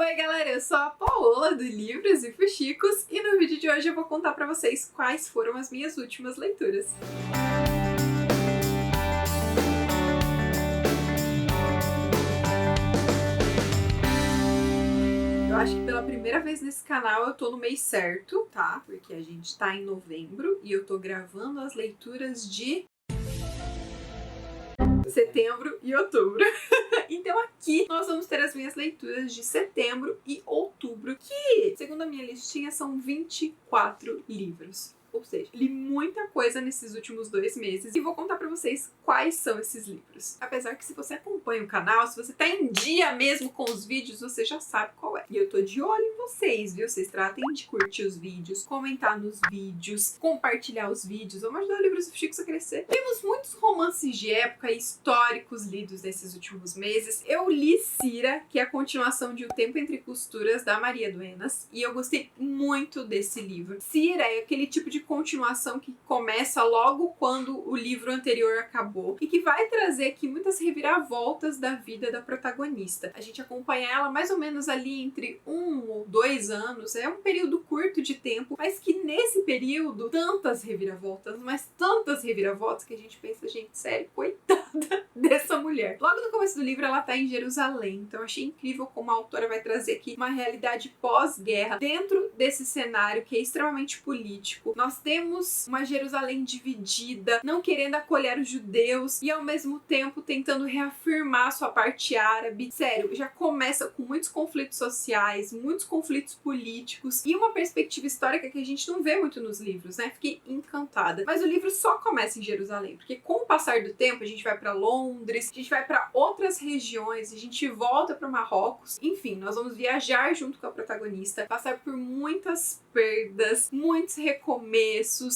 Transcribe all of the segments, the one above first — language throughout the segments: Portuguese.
Oi galera, eu sou a Paola do Livros e Fuxicos e no vídeo de hoje eu vou contar pra vocês quais foram as minhas últimas leituras. Eu acho que pela primeira vez nesse canal eu tô no mês certo, tá? Porque a gente tá em novembro e eu tô gravando as leituras de setembro e outubro. Então aqui nós vamos ter as minhas leituras de setembro e outubro, que, segundo a minha listinha, são 24 livros. Ou seja, li muita coisa nesses últimos 2 meses e vou contar pra vocês quais são esses livros. Apesar que se você acompanha o canal, se você tá em dia mesmo com os vídeos, você já sabe qual é. E eu tô de olho em vocês, viu? Vocês tratem de curtir os vídeos, comentar nos vídeos, compartilhar os vídeos. Vamos ajudar o Livros e Fuxicos a crescer. Temos muitos romances de época históricos lidos nesses últimos meses. Eu li Cira, que é a continuação de O Tempo Entre Costuras, da Maria Duenas, e eu gostei muito desse livro. Cira é aquele tipo de continuação que começa logo quando o livro anterior acabou e que vai trazer aqui muitas reviravoltas da vida da protagonista. A gente acompanha ela mais ou menos ali entre 1 ou 2 anos, é um período curto de tempo, mas que nesse período tantas reviravoltas, mas tantas reviravoltas que a gente pensa, gente, sério, coitada dessa mulher. Logo no começo do livro ela tá em Jerusalém, então eu achei incrível como a autora vai trazer aqui uma realidade pós-guerra dentro desse cenário que é extremamente político. Nós temos uma Jerusalém dividida, não querendo acolher os judeus e ao mesmo tempo tentando reafirmar sua parte árabe. Sério, já começa com muitos conflitos sociais, muitos conflitos políticos e uma perspectiva histórica que a gente não vê muito nos livros, né? Fiquei encantada. Mas o livro só começa em Jerusalém, porque com o passar do tempo a gente vai para Londres, a gente vai para outras regiões, a gente volta para Marrocos. Enfim, nós vamos viajar junto com a protagonista, passar por muitas perdas, muitos recomeços.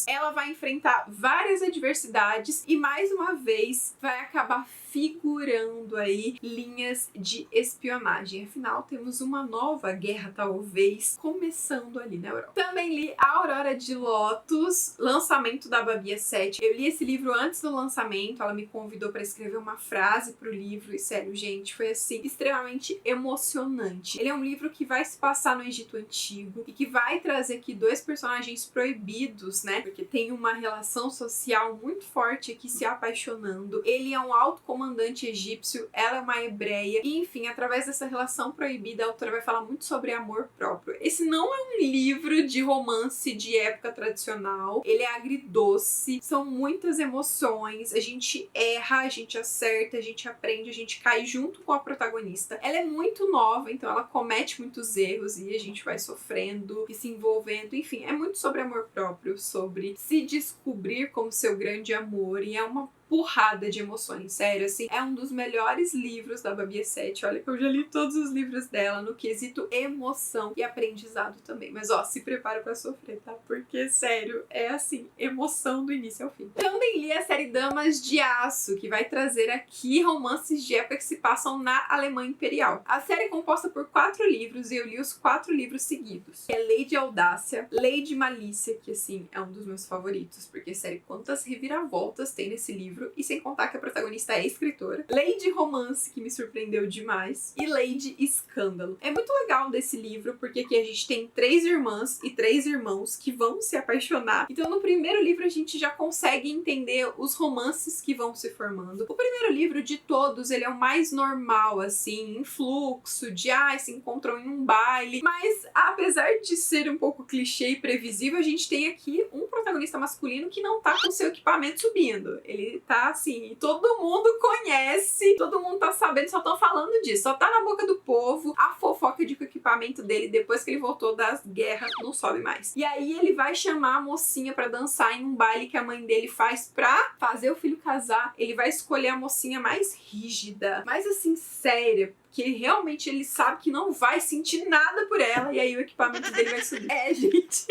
Ela vai enfrentar várias adversidades e mais uma vez vai acabar figurando aí linhas de espionagem. Afinal, temos uma nova guerra, talvez, começando ali na Europa. Também li A Aurora de Lotus, lançamento da Babia 7. Eu li esse livro antes do lançamento, ela me convidou para escrever uma frase pro livro e, sério, gente, foi assim, extremamente emocionante. Ele é um livro que vai se passar no Egito Antigo e que vai trazer aqui 2 personagens proibidos, né? Porque tem uma relação social muito forte aqui se apaixonando. Ele é um alto comandante egípcio, ela é uma hebreia, e enfim, através dessa relação proibida, a autora vai falar muito sobre amor próprio. Esse não é um livro de romance de época tradicional, ele é agridoce, são muitas emoções, a gente erra, a gente acerta, a gente aprende, a gente cai junto com a protagonista. Ela é muito nova, então ela comete muitos erros e a gente vai sofrendo e se envolvendo, enfim, é muito sobre amor próprio, sobre se descobrir como seu grande amor, e é uma porrada de emoções, sério, assim, é um dos melhores livros da Babia 7, olha que eu já li todos os livros dela no quesito emoção e aprendizado também, mas ó, se prepara pra sofrer, tá? Porque, sério, é assim, emoção do início ao fim. Também li a série Damas de Aço, que vai trazer aqui romances de época que se passam na Alemanha Imperial. A série é composta por 4 livros e eu li os 4 livros seguidos. É Lady Audácia, Lady Malícia, que assim, é um dos meus favoritos, porque, sério, quantas reviravoltas tem nesse livro, e sem contar que a protagonista é escritora. Lady Romance, que me surpreendeu demais, e Lady Escândalo. É muito legal desse livro, porque aqui a gente tem 3 irmãs e 3 irmãos que vão se apaixonar. Então no primeiro livro a gente já consegue entender os romances que vão se formando. O primeiro livro de todos, ele é o mais normal, assim, em fluxo, de se encontram em um baile, mas apesar de ser um pouco clichê e previsível, a gente tem aqui um protagonista masculino que não tá com seu equipamento subindo. Ele tá assim, e todo mundo conhece, todo mundo tá sabendo, só estão falando disso, só tá na boca do povo a fofoca de que o equipamento dele, depois que ele voltou das guerras, não sobe mais. E aí ele vai chamar a mocinha pra dançar em um baile que a mãe dele faz pra fazer o filho casar. Ele vai escolher a mocinha mais rígida, mais assim, séria, que realmente ele sabe que não vai sentir nada por ela, e aí o equipamento dele vai subir. É, gente...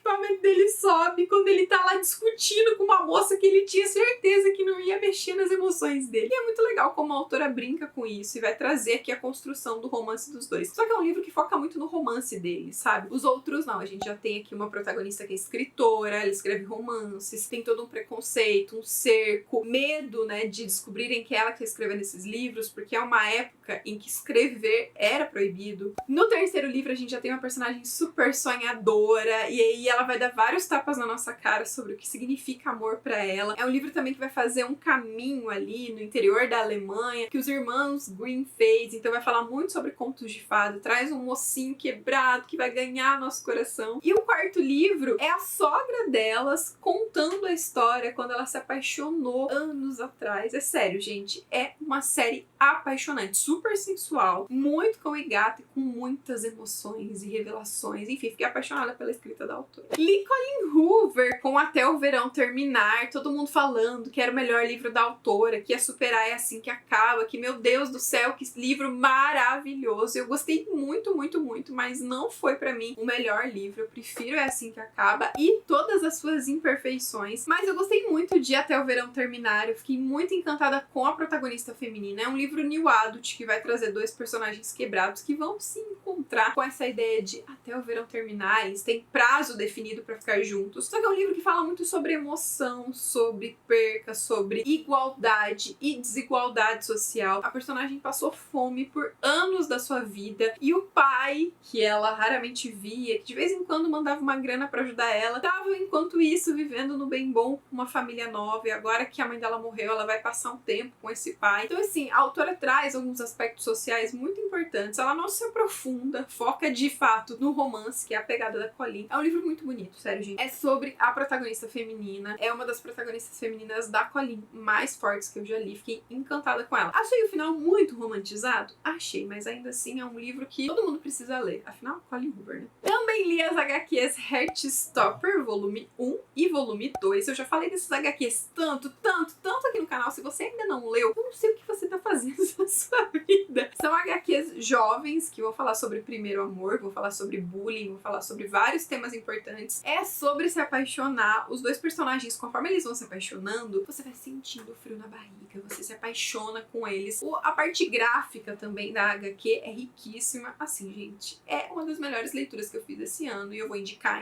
O relacionamento dele sobe quando ele tá lá discutindo com uma moça que ele tinha certeza que não ia mexer nas emoções dele. E é muito legal como a autora brinca com isso e vai trazer aqui a construção do romance dos dois. Só que é um livro que foca muito no romance deles, sabe? Os outros não. A gente já tem aqui uma protagonista que é escritora, ela escreve romances, tem todo um preconceito, um cerco, medo, né, de descobrirem que é ela que tá escrevendo esses livros, porque é uma época em que escrever era proibido. No terceiro livro a gente já tem uma personagem super sonhadora e aí ela vai dar vários tapas na nossa cara sobre o que significa amor pra ela. É um livro também que vai fazer um caminho ali no interior da Alemanha que os irmãos Grimm fez, então vai falar muito sobre contos de fada, traz um mocinho quebrado que vai ganhar nosso coração. E o quarto livro é a sogra delas contando a história quando ela se apaixonou anos atrás. É sério, gente, é uma série apaixonante, super sensual, muito cão e gato e com muitas emoções e revelações. Enfim, fiquei apaixonada pela escrita da autora. Li Colleen Hoover com Até o Verão Terminar, todo mundo falando que era o melhor livro da autora, que ia superar É Assim Que Acaba, que meu Deus do céu, que livro maravilhoso. Eu gostei muito, muito, muito, mas não foi pra mim o melhor livro. Eu prefiro É Assim Que Acaba e todas as suas imperfeições, mas eu gostei muito de Até o Verão Terminar. Eu fiquei muito encantada com a protagonista feminina. É um livro new adult que vai trazer dois personagens quebrados que vão se encontrar com essa ideia de até o verão terminar, eles têm prazo definido pra ficar juntos. Só que é um livro que fala muito sobre emoção, sobre perca, sobre igualdade e desigualdade social. A personagem passou fome por anos da sua vida e o pai, que ela raramente via, que de vez em quando mandava uma grana pra ajudar ela, tava enquanto isso vivendo no bem bom com uma família nova, e agora que a mãe dela morreu, ela vai passar um tempo com esse pai. Então assim, a autora traz alguns aspectos sociais muito importantes, ela não se aprofunda, foca de fato no romance, que é a pegada da Colleen. É um livro muito bonito, sério, gente. É sobre a protagonista feminina, é uma das protagonistas femininas da Colleen mais fortes que eu já li, fiquei encantada com ela. Achei o final muito romantizado? Achei, mas ainda assim é um livro que todo mundo precisa ler, afinal, Colleen Hoover, né? Também li as HQs Heartstopper, volume 1 e volume 2. Eu já falei desses HQs tanto aqui no canal. Se você ainda não leu, eu não sei o que você tá fazendo na sua vida. São HQs jovens que vão falar sobre primeiro amor, vão falar sobre bullying, vão falar sobre vários temas importantes. É sobre se apaixonar. Os dois personagens, conforme eles vão se apaixonando, você vai sentindo o frio na barriga, você se apaixona com eles. A parte gráfica também da HQ é riquíssima. Assim, gente, é uma das melhores leituras que eu fiz esse ano e eu vou indicar,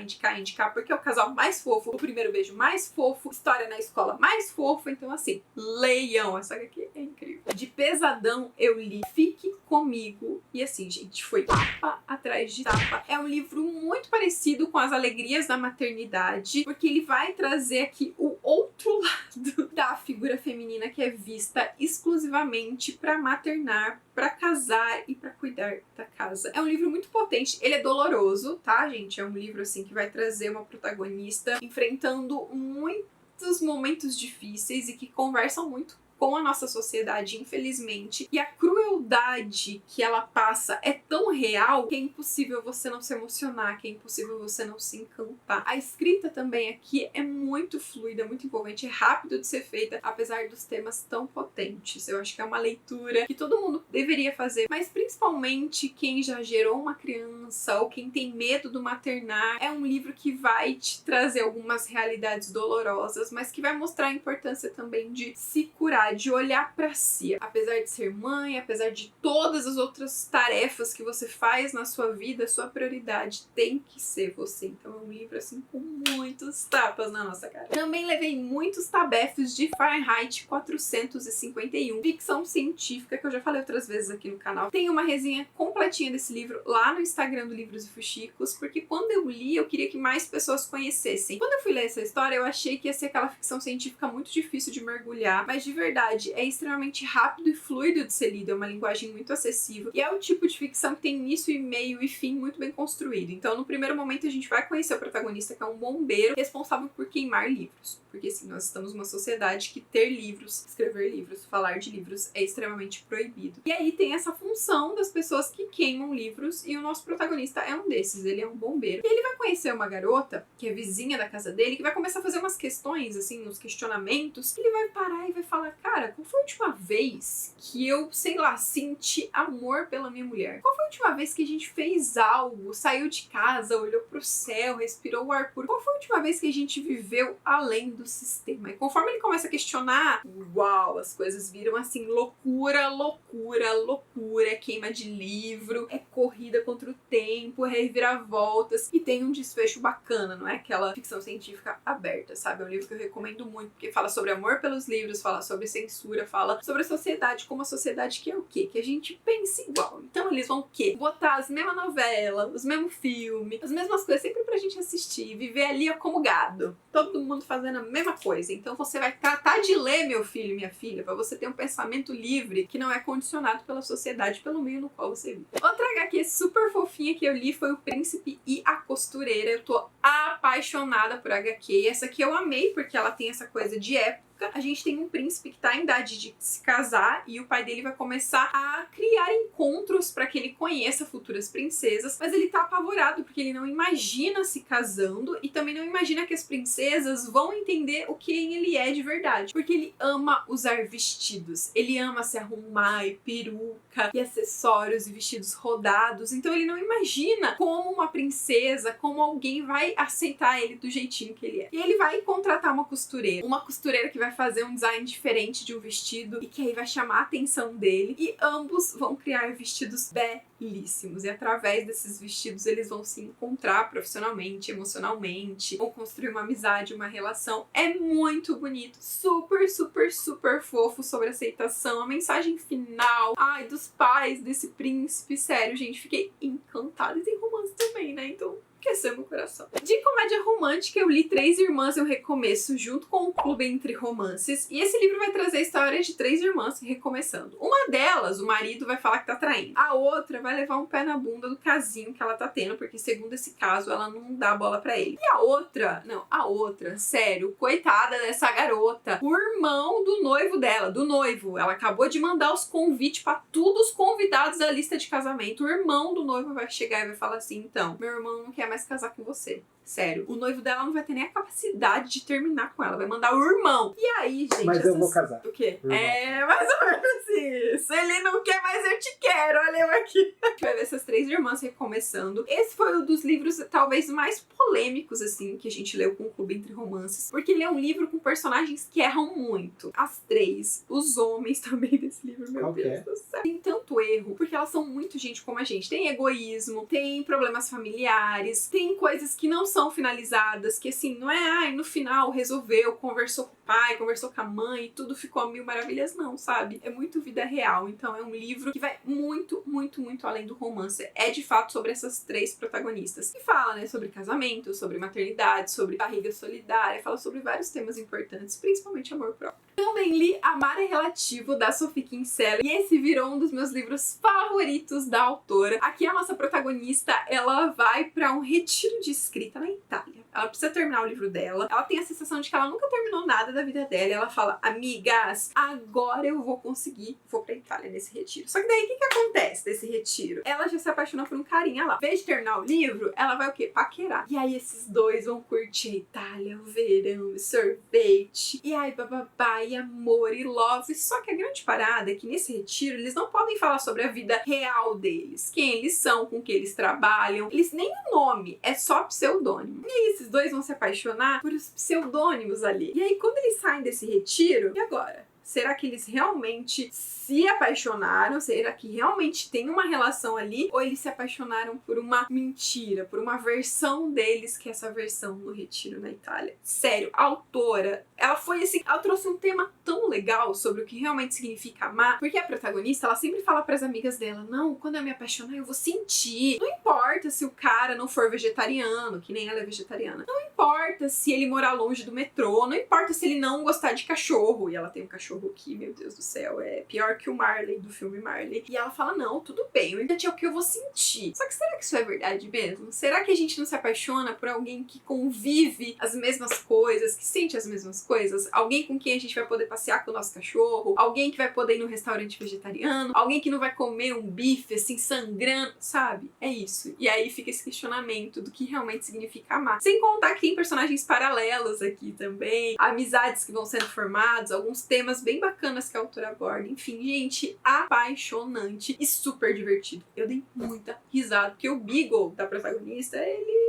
porque é o casal mais fofo, o primeiro beijo mais fofo, história na escola mais fofa. Então assim, leiam, essa HQ é incrível. De pesadão eu li Fique Comigo e assim, gente, foi tapa atrás de tapa. É um livro muito parecido com As Alegrias da Maternidade, porque ele vai trazer aqui o outro lado da figura feminina que é vista exclusivamente para maternar, para casar e para cuidar da casa. É um livro muito potente, ele é doloroso, tá, gente? É um livro assim que vai trazer uma protagonista enfrentando muitos momentos difíceis e que conversam muito com a nossa sociedade, infelizmente. E a crueldade que ela passa é tão real que é impossível você não se emocionar, que é impossível você não se encantar. A escrita também aqui é muito fluida, muito envolvente, é rápido de ser feita, apesar dos temas tão potentes. Eu acho que é uma leitura que todo mundo deveria fazer, mas principalmente quem já gerou uma criança ou quem tem medo do maternar. É um livro que vai te trazer algumas realidades dolorosas, mas que vai mostrar a importância também de se curar, de olhar pra si. Apesar de ser mãe, apesar de todas as outras tarefas que você faz na sua vida, sua prioridade tem que ser você. Então é um livro assim com muitos tapas na nossa cara. Também levei muitos tabefes de Fahrenheit 451, ficção científica, que eu já falei outras vezes aqui no canal. Tem uma resenha completinha desse livro lá no Instagram do Livros e Fuxicos, porque quando eu li, eu queria que mais pessoas conhecessem. Quando eu fui ler essa história, eu achei que ia ser aquela ficção científica muito difícil de mergulhar, mas de verdade é extremamente rápido e fluido de ser lido, é uma linguagem muito acessível e é o tipo de ficção que tem início, meio e fim muito bem construído. Então no primeiro momento a gente vai conhecer o protagonista, que é um bombeiro responsável por queimar livros, porque assim, nós estamos numa sociedade que ter livros, escrever livros, falar de livros é extremamente proibido. E aí tem essa função das pessoas que queimam livros e o nosso protagonista é um desses, ele é um bombeiro. E ele vai conhecer uma garota, que é vizinha da casa dele, que vai começar a fazer umas questões, assim, uns questionamentos, ele vai parar e vai falar, cara, qual foi a última vez que eu, sei lá, senti amor pela minha mulher? Qual foi a última vez que a gente fez algo, saiu de casa, olhou pro céu, respirou o ar puro? Qual foi a última vez que a gente viveu além do sistema? E conforme ele começa a questionar, uau, as coisas viram assim, loucura, loucura, loucura, queima de livro, é corrida contra o tempo, é reviravoltas, e tem um desfecho bacana, não é aquela ficção científica aberta, sabe? É um livro que eu recomendo muito, porque fala sobre amor pelos livros, fala sobre censura, fala sobre a sociedade, como a sociedade quer o quê? Que a gente pense igual. Então eles vão o quê? Botar as mesmas novelas, os mesmos filmes, as mesmas coisas sempre pra gente assistir, viver ali como gado. Todo mundo fazendo a mesma coisa. Então você vai tratar de ler, meu filho e minha filha, pra você ter um pensamento livre que não é condicionado pela sociedade, pelo meio no qual você vive. Outra HQ super fofinha que eu li foi O Príncipe e a Costureira. Eu tô apaixonada por HQ. Essa aqui eu amei porque ela tem essa coisa de época. A gente tem um príncipe que tá em idade de se casar e o pai dele vai começar a criar encontros para que ele conheça futuras princesas, mas ele tá apavorado porque ele não imagina se casando e também não imagina que as princesas vão entender o que ele é de verdade, porque ele ama usar vestidos, ele ama se arrumar e peruca e acessórios e vestidos rodados, então ele não imagina como uma princesa, como alguém vai aceitar ele do jeitinho que ele é. E ele vai contratar uma costureira que vai fazer um design diferente de um vestido e que aí vai chamar a atenção dele, e ambos vão criar vestidos belíssimos, e através desses vestidos eles vão se encontrar profissionalmente, emocionalmente, vão construir uma amizade, uma relação. É muito bonito, super, super, super fofo, sobre aceitação, a mensagem final, ai, dos pais desse príncipe, sério, gente, fiquei encantada. E tem romance também, né, então aqueceu meu coração. De comédia romântica, eu li Três Irmãs e um Recomeço, junto com o Clube Entre Romances. E esse livro vai trazer a história de três irmãs recomeçando. Uma delas, o marido vai falar que tá traindo. A outra vai levar um pé na bunda do casinho que ela tá tendo, porque segundo esse caso, ela não dá bola pra ele. E a outra, sério, coitada dessa garota, o irmão do noivo dela, do noivo. Ela acabou de mandar os convites pra todos os convidados da lista de casamento. O irmão do noivo vai chegar e vai falar assim, então, meu irmão não quer mais casar com você. Sério. O noivo dela não vai ter nem a capacidade de terminar com ela. Vai mandar o irmão. E aí, gente... Mas eu vou casar. O quê? É, mais ou menos isso. Ele não quer, mas eu te quero. Olha eu aqui. Vai ver essas três irmãs recomeçando. Esse foi um dos livros, talvez, mais polêmicos, assim, que a gente leu com o Clube Entre Romances. Porque ele é um livro com personagens que erram muito. As três. Os homens também desse livro, meu Deus do céu. Tem tanto erro, porque elas são muito gente como a gente. Tem egoísmo, tem problemas familiares, tem coisas que não são finalizadas, que assim, não é, ai, no final resolveu, conversou com o pai, conversou com a mãe e tudo ficou a mil maravilhas, não, sabe? É muito vida real, então é um livro que vai muito, muito, muito além do romance. É de fato sobre essas três protagonistas. E fala, né, sobre casamento, sobre maternidade, sobre barriga solidária, fala sobre vários temas importantes, principalmente amor próprio. Também li Amar é Relativo, da Sophie Kinsella, e esse virou um dos meus livros favoritos da autora. Aqui a nossa protagonista, ela vai pra um retiro de escrita na Itália. Ela precisa terminar o livro dela, ela tem a sensação de que ela nunca terminou nada da vida dela, e ela fala, amigas, agora eu vou conseguir, vou pra Itália nesse retiro. Só que daí, o que acontece nesse retiro? Ela já se apaixonou por um carinha lá. Em vez de terminar o livro, ela vai o quê? Paquerar. E aí esses dois vão curtir a Itália, o verão, o sorvete, e ai, bababá, e amor, e love. Só que a grande parada é que nesse retiro, eles não podem falar sobre a vida real deles. Quem eles são, com que eles trabalham. Eles nem o nome, é só pseudônimo. E aí esses dois vão se apaixonar por os pseudônimos ali. E aí quando eles saem desse retiro, e agora? Será que eles realmente se apaixonaram? Será que realmente tem uma relação ali? Ou eles se apaixonaram por uma mentira, por uma versão deles, que é essa versão no retiro na Itália? Sério, a autora, ela foi assim, ela trouxe um tema tão legal sobre o que realmente significa amar, porque a protagonista, ela sempre fala pras amigas dela, não, quando eu me apaixonar eu vou sentir. Não importa se o cara não for vegetariano, que nem ela é vegetariana. Não importa se ele morar longe do metrô, não importa se ele não gostar de cachorro, e ela tem um cachorro que, meu Deus do céu, é pior que o Marley, do filme Marley. E ela fala, não, tudo bem, o importante é o que eu vou sentir. Só que será que isso é verdade mesmo? Será que a gente não se apaixona por alguém que convive as mesmas coisas, que sente as mesmas coisas? Alguém com quem a gente vai poder passear com o nosso cachorro? Alguém que vai poder ir no restaurante vegetariano? Alguém que não vai comer um bife, assim, sangrando? Sabe? É isso. E aí aí fica esse questionamento do que realmente significa amar. Sem contar que tem personagens paralelos aqui também, amizades que vão sendo formadas, alguns temas bem bacanas que a autora aborda. Enfim, gente, apaixonante e super divertido. Eu dei muita risada, porque o Beagle, da protagonista, ele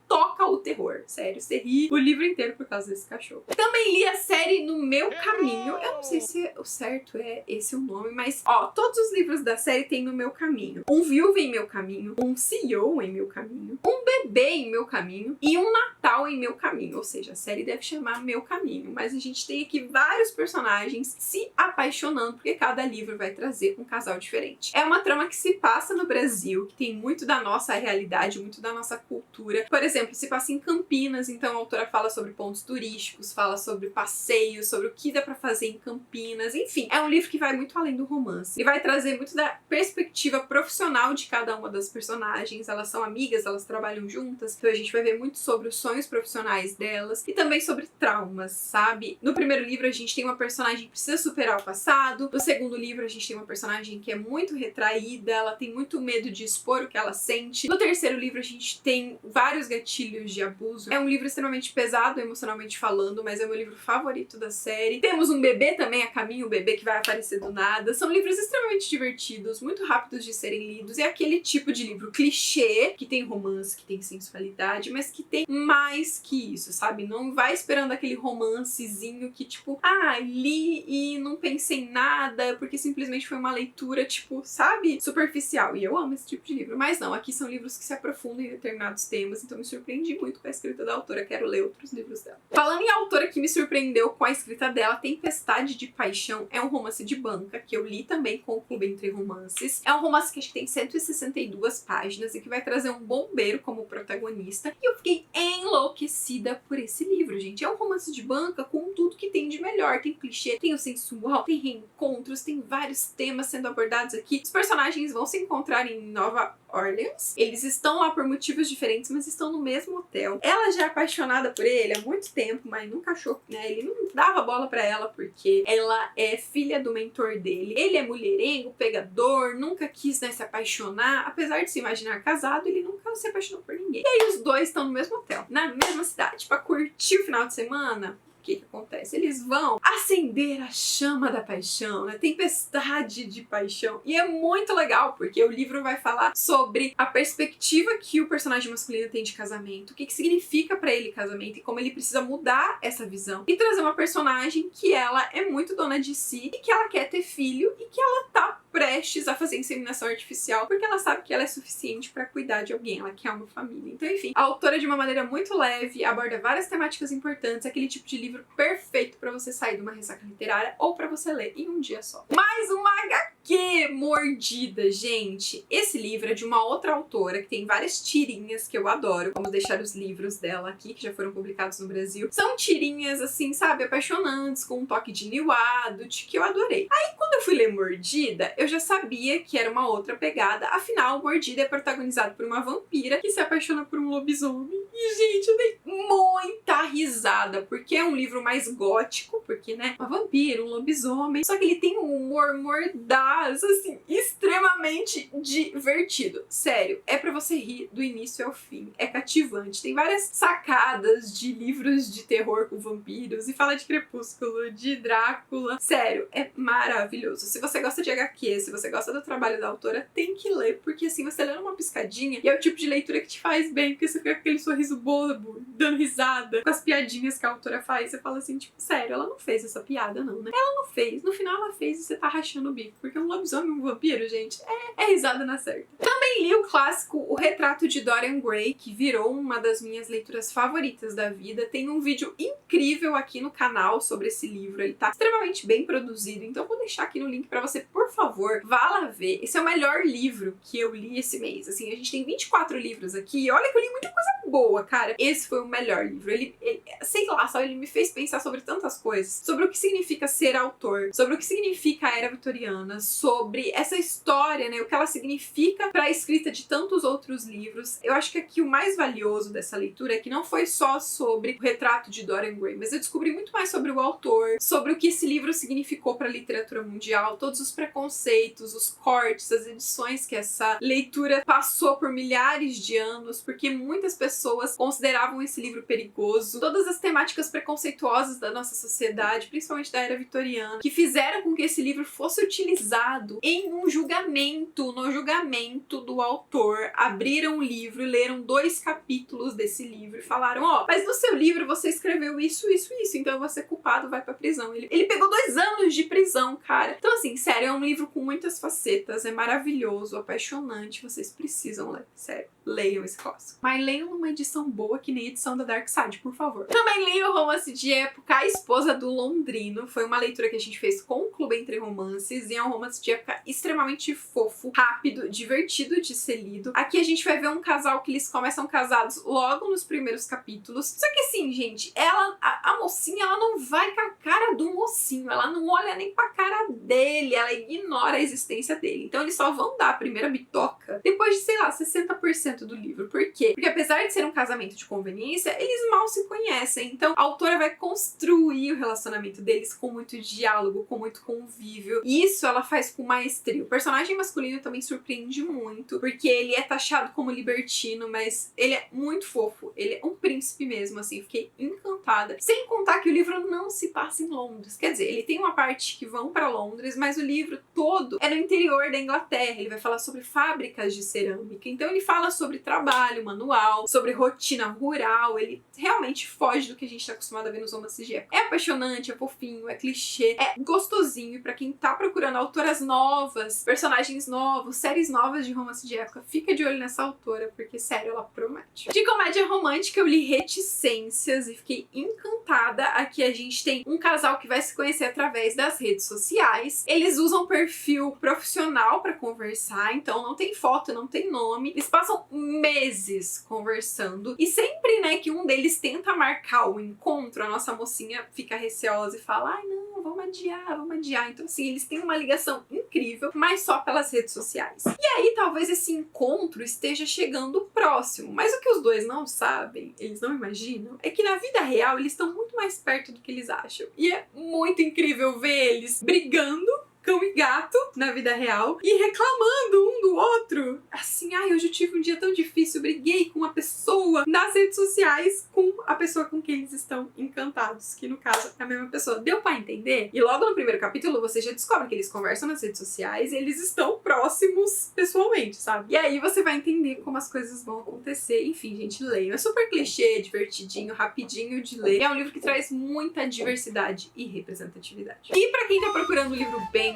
toca o terror. Sério, você ri o livro inteiro por causa desse cachorro. Também li a série No Meu Caminho. Eu não sei se o certo é esse o nome, mas, ó, todos os livros da série tem No Meu Caminho. Um Viúva em Meu Caminho, um CEO em Meu Caminho, um Bebê em Meu Caminho e um Natal em Meu Caminho. Ou seja, a série deve chamar Meu Caminho, mas a gente tem aqui vários personagens se apaixonando, porque cada livro vai trazer um casal diferente. É uma trama que se passa no Brasil, que tem muito da nossa realidade, muito da nossa cultura. Por exemplo, se passa em Campinas, então a autora fala sobre pontos turísticos, fala sobre passeios, sobre o que dá pra fazer em Campinas, enfim. É um livro que vai muito além do romance. E vai trazer muito da perspectiva profissional de cada uma das personagens. Elas são amigas, elas trabalham juntas, então a gente vai ver muito sobre os sonhos profissionais delas e também sobre traumas, sabe? No primeiro livro a gente tem uma personagem que precisa superar o passado, no segundo livro a gente tem uma personagem que é muito retraída, ela tem muito medo de expor o que ela sente. No terceiro livro a gente tem vários gatilhos de abuso. É um livro extremamente pesado emocionalmente falando, mas é o meu livro favorito da série. Temos um bebê também a caminho, um bebê que vai aparecer do nada. São livros extremamente divertidos, muito rápidos de serem lidos. É aquele tipo de livro clichê, que tem romance, que tem sensualidade, mas que tem mais que isso, sabe? Não vai esperando aquele romancezinho que tipo, li e não pensei em nada, porque simplesmente foi uma leitura, tipo, sabe? Superficial. E eu amo esse tipo de livro. Mas não, aqui são livros que se aprofundam em determinados temas, então me surpreendi muito com a escrita da autora, quero ler outros livros dela. Falando em autora que me surpreendeu com a escrita dela, Tempestade de Paixão é um romance de banca, que eu li também com o Clube Entre Romances. É um romance que acho que tem 162 páginas e que vai trazer um bombeiro como protagonista. E eu fiquei enlouquecida por esse livro, gente. É um romance de banca com tudo que tem de melhor. Tem clichê, tem o sensual, tem reencontros, tem vários temas sendo abordados aqui. Os personagens vão se encontrar em Nova Orleans. Eles estão lá por motivos diferentes, mas estão no mesmo hotel. Ela já é apaixonada por ele há muito tempo, mas nunca achou, né? Ele não dava bola pra ela porque ela é filha do mentor dele. Ele é mulherengo, pegador, nunca quis, né, se apaixonar. Apesar de se imaginar casado, ele nunca se apaixonou por ninguém. E aí os dois estão no mesmo hotel, na mesma cidade, pra curtir o final de semana. O que acontece? Eles vão acender a chama da paixão, né? Tempestade de paixão. E é muito legal, porque o livro vai falar sobre a perspectiva que o personagem masculino tem de casamento, o que significa pra ele casamento e como ele precisa mudar essa visão. E trazer uma personagem que ela é muito dona de si e que ela quer ter filho e que ela tá prestes a fazer inseminação artificial porque ela sabe que ela é suficiente pra cuidar de alguém, ela quer uma família. Então, enfim, a autora de uma maneira muito leve aborda várias temáticas importantes, aquele tipo de livro perfeito pra você sair de uma ressaca literária ou pra você ler em um dia só. Mais uma HQ mordida, gente! Esse livro é de uma outra autora que tem várias tirinhas que eu adoro. Vamos deixar os livros dela aqui, que já foram publicados no Brasil. São tirinhas, assim, sabe, apaixonantes, com um toque de New Adult, que eu adorei. Aí, quando eu fui ler Mordida, eu já sabia que era uma outra pegada. Afinal, Mordida é protagonizado por uma vampira que se apaixona por um lobisomem. E, gente, eu dei muita risada, porque é um livro mais gótico, porque, né, uma vampira, um lobisomem. Só que ele tem um humor mordaz, assim, extremamente divertido. Sério, é pra você rir do início ao fim. É cativante. Tem várias sacadas de livros de terror com vampiros e fala de Crepúsculo, de Drácula. Sério, é maravilhoso. Se você gosta de HQ, se você gosta do trabalho da autora, tem que ler, porque assim, você lê uma piscadinha e é o tipo de leitura que te faz bem, porque você fica com aquele sorriso bobo, dando risada, com as piadinhas que a autora faz. Você fala assim, tipo, sério, ela não fez essa piada não, né? Ela não fez. No final ela fez e você tá rachando o bico, porque um lobisomem e um vampiro, gente, é risada na certa. Também li o clássico O Retrato de Dorian Gray, que virou uma das minhas leituras favoritas da vida. Tem um vídeo incrível aqui no canal sobre esse livro, ele tá extremamente bem produzido, então eu vou deixar aqui no link pra você, por favor, vá lá ver. Esse é o melhor livro que eu li esse mês. Assim, a gente tem 24 livros aqui e olha que eu li muita coisa boa. boa, cara, esse foi o melhor livro. Ele sei lá, sabe, ele me fez pensar sobre tantas coisas, sobre o que significa ser autor, sobre o que significa a era vitoriana, sobre essa história, né, o que ela significa para a escrita de tantos outros livros. Eu acho que aqui o mais valioso dessa leitura é que não foi só sobre o retrato de Dorian Gray, mas eu descobri muito mais sobre o autor, sobre o que esse livro significou para a literatura mundial, todos os preconceitos, os cortes, as edições que essa leitura passou por milhares de anos, porque muitas pessoas consideravam esse livro perigoso, todas as temáticas preconceituosas da nossa sociedade, principalmente da era vitoriana, que fizeram com que esse livro fosse utilizado em um julgamento, no julgamento do autor. Abriram o livro e leram 2 capítulos desse livro e falaram, ó, mas no seu livro você escreveu isso, isso, isso, então você é culpado, vai pra prisão. Ele pegou 2 anos de prisão, cara. Então assim, sério, é um livro com muitas facetas, é maravilhoso, apaixonante, vocês precisam ler, sério. Leiam esse clássico. Mas leiam numa edição boa, que nem a edição da Dark Side, por favor. Também leiam o Romance de Época, A Esposa do Londrino. Foi uma leitura que a gente fez com o Clube Entre Romances e é um romance de época extremamente fofo, rápido, divertido de ser lido. Aqui a gente vai ver um casal que eles começam casados logo nos primeiros capítulos. Só que assim, gente, a mocinha, ela não vai com a cara do mocinho, ela não olha nem pra cara dele, ela ignora a existência dele. Então eles só vão dar a primeira bitoca depois de, sei lá, 60% do livro. Por quê? Porque apesar de ser um casamento de conveniência, eles mal se conhecem. Então a autora vai construir o relacionamento deles com muito diálogo, com muito convívio. E isso ela faz com maestria. O personagem masculino também surpreende muito, porque ele é taxado como libertino, mas ele é muito fofo. Ele é um príncipe mesmo, assim. Fiquei encantada. Sem contar que o livro não se passa em Londres. Quer dizer, ele tem uma parte que vão pra Londres, mas o livro todo é no interior da Inglaterra. Ele vai falar sobre fábricas de cerâmica. Então ele fala sobre trabalho manual, sobre rotina rural. Ele realmente foge do que a gente tá acostumado a ver nos romances de época. É apaixonante, é fofinho, é clichê, é gostosinho. E pra quem tá procurando autoras novas, personagens novos, séries novas de romance de época, fica de olho nessa autora, porque sério, ela promete. De comédia romântica eu li Reticências e fiquei encantada. Aqui a gente tem um casal que vai se conhecer através das redes sociais. Eles usam perfil profissional pra conversar, então não tem foto, não tem nome. Eles passam meses conversando e sempre, né, que um deles tenta marcar o encontro, a nossa mocinha fica receosa e fala, ai não, vamos adiar, vamos adiar. Então assim, eles têm uma ligação incrível, mas só pelas redes sociais. E aí talvez esse encontro esteja chegando próximo, mas o que os dois não sabem, eles não imaginam, é que na vida real eles estão muito mais perto do que eles acham. E é muito incrível ver eles brigando, cão e gato, na vida real, e reclamando um do outro. Assim, ai, hoje eu tive um dia tão difícil, briguei com uma pessoa nas redes sociais, com a pessoa com quem eles estão encantados, que no caso é a mesma pessoa. Deu pra entender? E logo no primeiro capítulo você já descobre que eles conversam nas redes sociais e eles estão próximos pessoalmente, sabe? E aí você vai entender como as coisas vão acontecer. Enfim, gente, leiam. É super clichê, divertidinho, rapidinho de ler. É um livro que traz muita diversidade e representatividade. E pra quem tá procurando um livro bem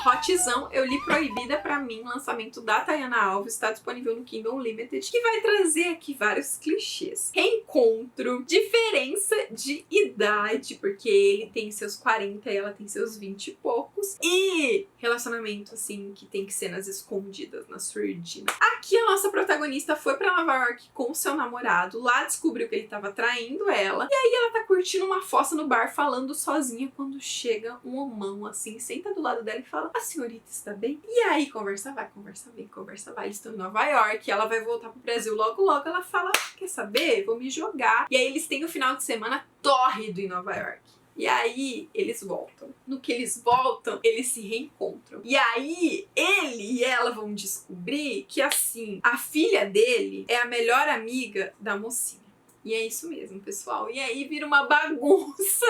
hotzão, eu li Proibida pra Mim, lançamento da Tayana Alves, está disponível no Kindle Unlimited, que vai trazer aqui vários clichês. Reencontro, diferença de idade, porque ele tem seus 40 e ela tem seus 20 e poucos, e relacionamento, assim, que tem que ser nas escondidas, na surdina. Aqui a nossa protagonista foi pra Nova York com o seu namorado, lá descobriu que ele tava traindo ela, e aí ela tá curtindo uma fossa no bar, falando sozinha, quando chega um homão, assim, senta do lado dela e fala, a senhorita está bem? E aí, conversa vai, conversa vem, conversa vai. Eles estão em Nova York, ela vai voltar pro Brasil logo logo, ela fala, quer saber? Vou me jogar. E aí eles têm o final de semana tórrido em Nova York. E aí, eles voltam. No que eles voltam, eles se reencontram. E aí, ele e ela vão descobrir que, assim, a filha dele é a melhor amiga da mocinha. E é isso mesmo, pessoal. E aí vira uma bagunça.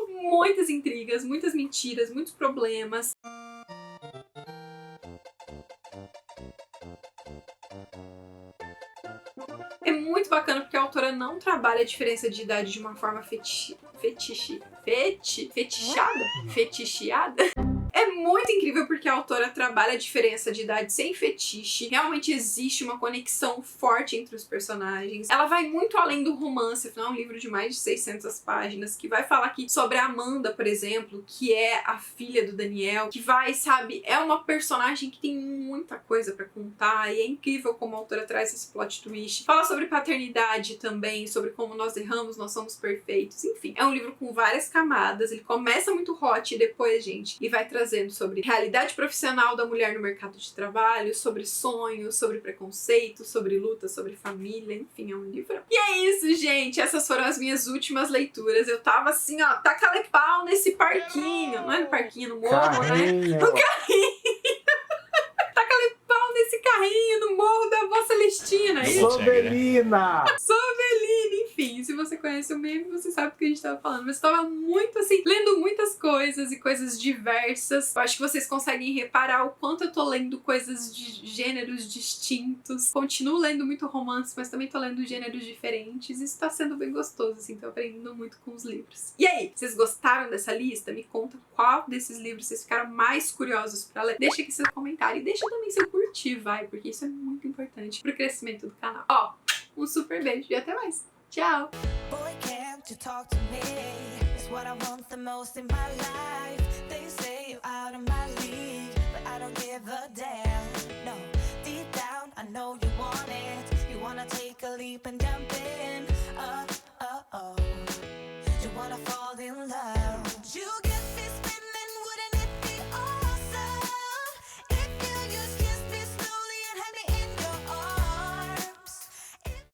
Muitas intrigas, muitas mentiras, muitos problemas. É muito bacana porque a autora não trabalha a diferença de idade de uma forma fetichada? É muito incrível porque a autora trabalha a diferença de idade sem fetiche. Realmente existe uma conexão forte entre os personagens. Ela vai muito além do romance, afinal é um livro de mais de 600 páginas, que vai falar aqui sobre a Amanda, por exemplo, que é a filha do Daniel, que vai, sabe, é uma personagem que tem muita coisa pra contar e é incrível como a autora traz esse plot twist. Fala sobre paternidade também, sobre como nós erramos, nós somos perfeitos, enfim. É um livro com várias camadas, ele começa muito hot e depois, gente, ele vai trazendo sobre realidade profissional da mulher no mercado de trabalho, sobre sonhos, sobre preconceito, sobre luta, sobre família, enfim, é um livro. E é isso, gente, essas foram as minhas últimas leituras. Eu tava assim, ó, taca-lhe pau nesse parquinho, não é no parquinho, no morro, né? No carrinho. Taca-lhe pau nesse carrinho no morro da Vó Celestina, é isso? Sovelina! Sovelina, enfim, se você conhece o meme, você sabe do que a gente tava falando. Mas eu tava muito assim, lendo muitas coisas e coisas diversas. Eu acho que vocês conseguem reparar o quanto eu tô lendo coisas de gêneros distintos. Continuo lendo muito romance, mas também tô lendo gêneros diferentes. Isso tá sendo bem gostoso, assim, tô aprendendo muito com os livros. E aí, vocês gostaram dessa lista? Me conta qual desses livros vocês ficaram mais curiosos pra ler. Deixa aqui seu comentário e deixa também seu curtir, vai, porque isso é muito importante pro crescimento do canal. Ó, um super beijo e até mais. Tchau! Boy, can't you talk to me? It's what I want the most in my life. They say you're out of my league, but I don't give a damn. No, deep down I know you want it. You wanna take a leap and jump in.